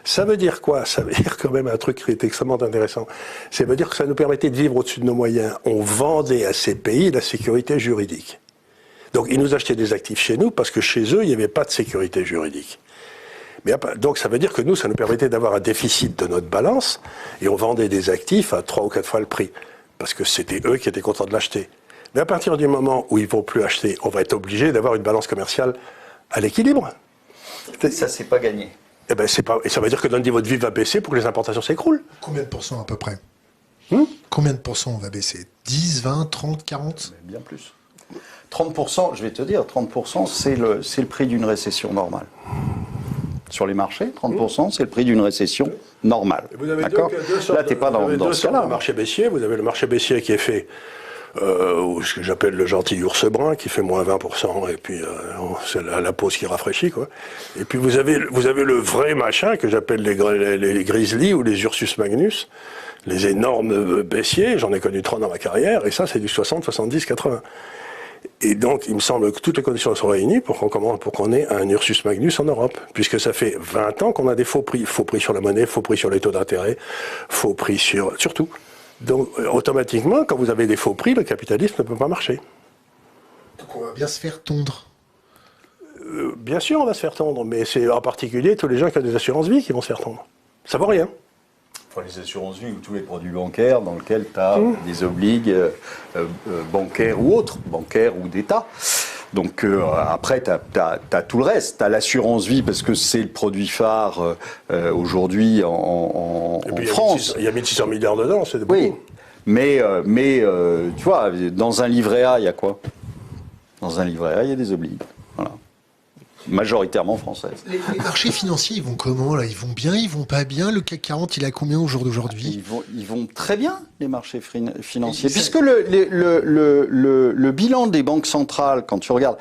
Ça veut dire quoi? Ça veut dire quand même un truc qui est extrêmement intéressant. Ça veut dire que ça nous permettait de vivre au-dessus de nos moyens. On vendait à ces pays la sécurité juridique. Donc ils nous achetaient des actifs chez nous parce que chez eux, il n'y avait pas de sécurité juridique. Donc ça veut dire que nous, ça nous permettait d'avoir un déficit de notre balance et on vendait des actifs à 3 ou 4 fois le prix. Parce que c'était eux qui étaient contents de l'acheter. Mais à partir du moment où ils ne vont plus acheter, on va être obligé d'avoir une balance commerciale à l'équilibre. Ça, c'est pas gagné. Eh ben, et ça veut dire que notre niveau de vie va baisser pour que les importations s'écroulent. Combien de pourcents à peu près Combien de pourcents on va baisser? 10, 20, 30, 40? Mais bien plus. 30%, je vais te dire, 30%, c'est le prix d'une récession normale. Sur les marchés, 30%, c'est le prix d'une récession normale. D'accord ? Là, tu n'es pas dans ce cas-là. Le marché baissier, vous avez le marché baissier qui est fait, ce que j'appelle le gentil ours brun, qui fait moins 20%, et puis c'est la pause qui rafraîchit, quoi. Et puis vous avez le vrai machin que j'appelle les grizzlies ou les Ursus magnus, les énormes baissiers, j'en ai connu 3 dans ma carrière, et ça c'est du 60, 70, 80. Et donc, il me semble que toutes les conditions sont réunies pour qu'on ait un Ursus Magnus en Europe. Puisque ça fait 20 ans qu'on a des faux prix. Faux prix sur la monnaie, faux prix sur les taux d'intérêt, faux prix sur tout. Donc, automatiquement, quand vous avez des faux prix, le capitalisme ne peut pas marcher. Donc on va bien se faire tondre. Bien sûr, on va se faire tondre, mais c'est en particulier tous les gens qui ont des assurances-vie qui vont se faire tondre. Ça vaut rien. Les assurances-vie ou tous les produits bancaires dans lesquels tu as des obligues bancaires ou autres, bancaires ou d'État. Donc après, tu as tout le reste. Tu as l'assurance vie parce que c'est le produit phare aujourd'hui en France. Il y a 1600 milliards dedans, c'est beaucoup. Oui, mais tu vois, dans un livret A, il y a quoi? Dans un livret A, il y a des obligues. Voilà. Majoritairement françaises. Les marchés financiers, ils vont comment là? Ils vont bien, ils vont pas bien? Le CAC 40, il a combien au jour d'aujourd'hui? Ils vont très bien, les marchés financiers. Puisque le bilan des banques centrales, quand tu regardes,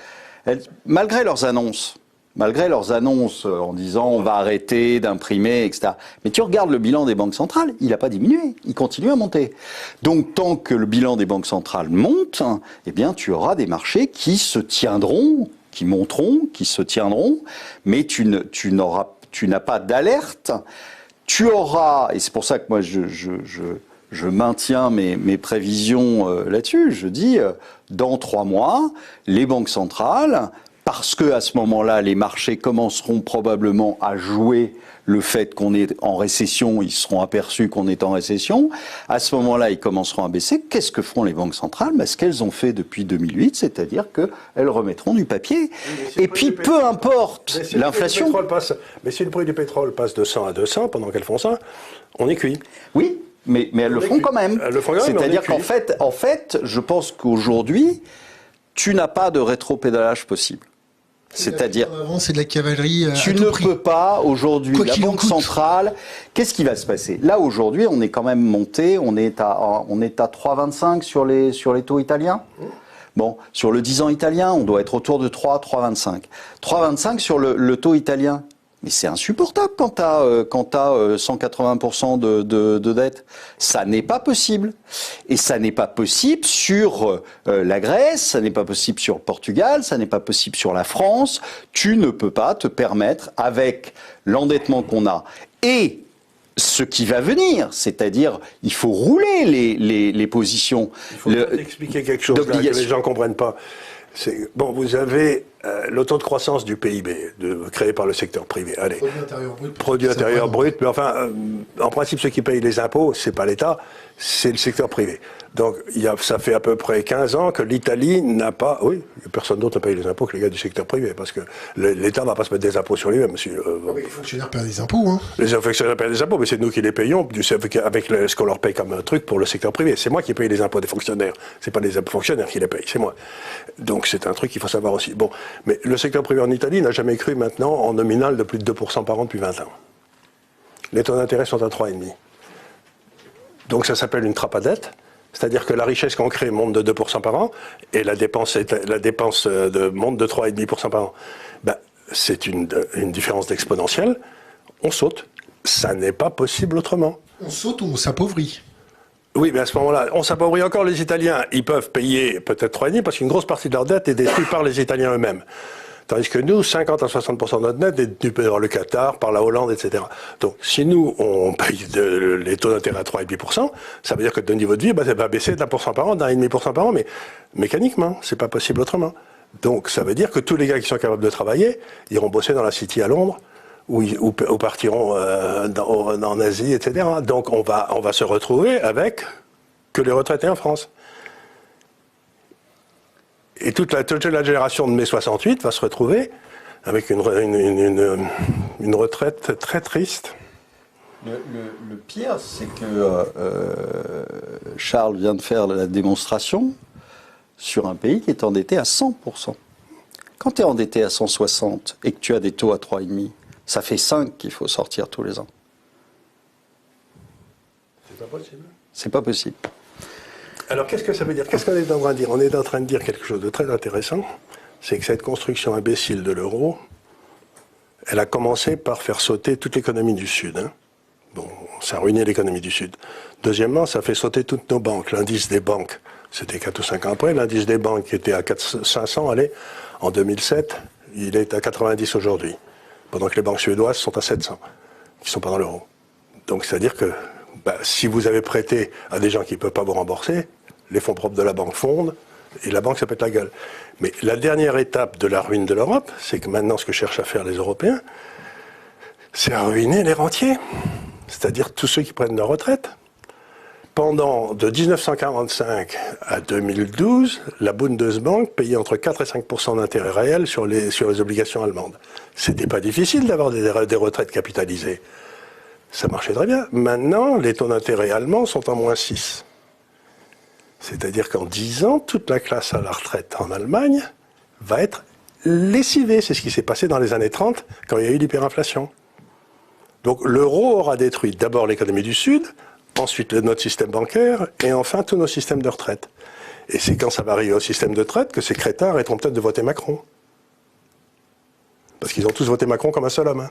malgré leurs annonces en disant on va arrêter d'imprimer, etc. Mais tu regardes le bilan des banques centrales, il n'a pas diminué, il continue à monter. Donc tant que le bilan des banques centrales monte, eh bien tu auras des marchés qui se tiendront, qui monteront, qui se tiendront, mais tu n'as pas d'alerte. Tu auras, et c'est pour ça que moi je maintiens mes prévisions là-dessus, je dis, dans 3 mois, les banques centrales, parce que à ce moment-là, les marchés commenceront probablement à jouer le fait qu'on est en récession, ils seront aperçus qu'on est en récession. À ce moment-là, ils commenceront à baisser. Qu'est-ce que feront les banques centrales? Ce qu'elles ont fait depuis 2008, c'est-à-dire qu'elles remettront du papier. Et puis, peu importe l'inflation. Mais si le prix du pétrole passe de 100 à 200 pendant qu'elles font ça, on est cuit. Oui, mais elles le feront quand même. C'est-à-dire qu'en fait, je pense qu'aujourd'hui, tu n'as pas de rétropédalage possible. C'est-à-dire, c'est de la cavalerie. Tu ne peux pas aujourd'hui, la Banque centrale, qu'est-ce qui va se passer? Là aujourd'hui, on est quand même monté, on est à 3,25 sur les taux italiens. Bon, sur le 10 ans italien, on doit être autour de 3,25. 3,25 sur le taux italien. Mais c'est insupportable quand tu as 180% de dette. Ça n'est pas possible. Et ça n'est pas possible sur la Grèce, ça n'est pas possible sur le Portugal, ça n'est pas possible sur la France. Tu ne peux pas te permettre, avec l'endettement qu'on a et ce qui va venir, c'est-à-dire il faut rouler les positions. Il faut expliquer quelque chose là, que les gens ne comprennent pas. Bon, vous avez le taux de croissance du PIB créé par le secteur privé. Allez, produit intérieur brut. Mais enfin, en principe, ceux qui payent les impôts, c'est pas l'État, c'est le secteur privé. Donc, ça fait à peu près 15 ans que l'Italie n'a pas... Oui, personne d'autre ne paye les impôts que les gars du secteur privé, parce que l'État ne va pas se mettre des impôts sur lui-même. Les fonctionnaires payent des impôts. Hein. Les fonctionnaires payent des impôts, mais c'est nous qui les payons avec ce qu'on leur paye comme un truc pour le secteur privé. C'est moi qui paye les impôts des fonctionnaires. C'est pas les fonctionnaires qui les payent, c'est moi. Donc, c'est un truc qu'il faut savoir aussi. Bon, mais le secteur privé en Italie n'a jamais cru maintenant en nominal de plus de 2% par an depuis 20 ans. Les taux d'intérêt sont à 3,5. Donc, ça s'appelle une trappe à dette. C'est-à-dire que la richesse qu'on crée monte de 2% par an et la dépense monte de 3,5% par an. C'est une différence d'exponentielle. On saute. Ça n'est pas possible autrement. On saute ou on s'appauvrit? Oui, mais à ce moment-là, on s'appauvrit encore. Les Italiens, ils peuvent payer peut-être 3,5 parce qu'une grosse partie de leur dette est détruite par les Italiens eux-mêmes. Tandis que nous, 50 à 60% de notre net est détenu par le Qatar, par la Hollande, etc. Donc, si nous, on paye les taux d'intérêt à 3,5%, ça veut dire que notre niveau de vie ça va baisser d'1% par an, d'1,5% par an, mais mécaniquement, c'est pas possible autrement. Donc, ça veut dire que tous les gars qui sont capables de travailler iront bosser dans la City à Londres, ou partiront en Asie, etc. Donc, on va se retrouver avec que les retraités en France. Et toute la génération de mai 68 va se retrouver avec une retraite très triste. Le pire, c'est que Charles vient de faire la démonstration sur un pays qui est endetté à 100%. Quand tu es endetté à 160 et que tu as des taux à 3,5, ça fait 5 qu'il faut sortir tous les ans. C'est pas possible. C'est pas possible. Alors, qu'est-ce que ça veut dire? Qu'est-ce qu'on est en train de dire? On est en train de dire quelque chose de très intéressant, c'est que cette construction imbécile de l'euro, elle a commencé par faire sauter toute l'économie du Sud. Hein. Bon, ça a ruiné l'économie du Sud. Deuxièmement, ça fait sauter toutes nos banques. L'indice des banques, c'était 4 ou 5 ans après. L'indice des banques qui était à 500, allez, en 2007, il est à 90 aujourd'hui. Pendant que les banques suédoises sont à 700, qui sont pas dans l'euro. Donc, c'est-à-dire que si vous avez prêté à des gens qui ne peuvent pas vous rembourser, les fonds propres de la banque fondent et la banque se pète la gueule. Mais la dernière étape de la ruine de l'Europe, c'est que maintenant ce que cherchent à faire les Européens, c'est à ruiner les rentiers, c'est-à-dire tous ceux qui prennent leur retraite. De 1945 à 2012, la Bundesbank payait entre 4 et 5% d'intérêt réel sur les obligations allemandes. C'était pas difficile d'avoir des retraites capitalisées. Ça marchait très bien. Maintenant, les taux d'intérêt allemands sont en moins 6. C'est-à-dire qu'en 10 ans, toute la classe à la retraite en Allemagne va être lessivée. C'est ce qui s'est passé dans les années 30, quand il y a eu l'hyperinflation. Donc l'euro aura détruit d'abord l'économie du Sud, ensuite notre système bancaire, et enfin tous nos systèmes de retraite. Et c'est quand ça va arriver au système de retraite que ces crétins arrêteront peut-être de voter Macron. Parce qu'ils ont tous voté Macron comme un seul homme. Hein.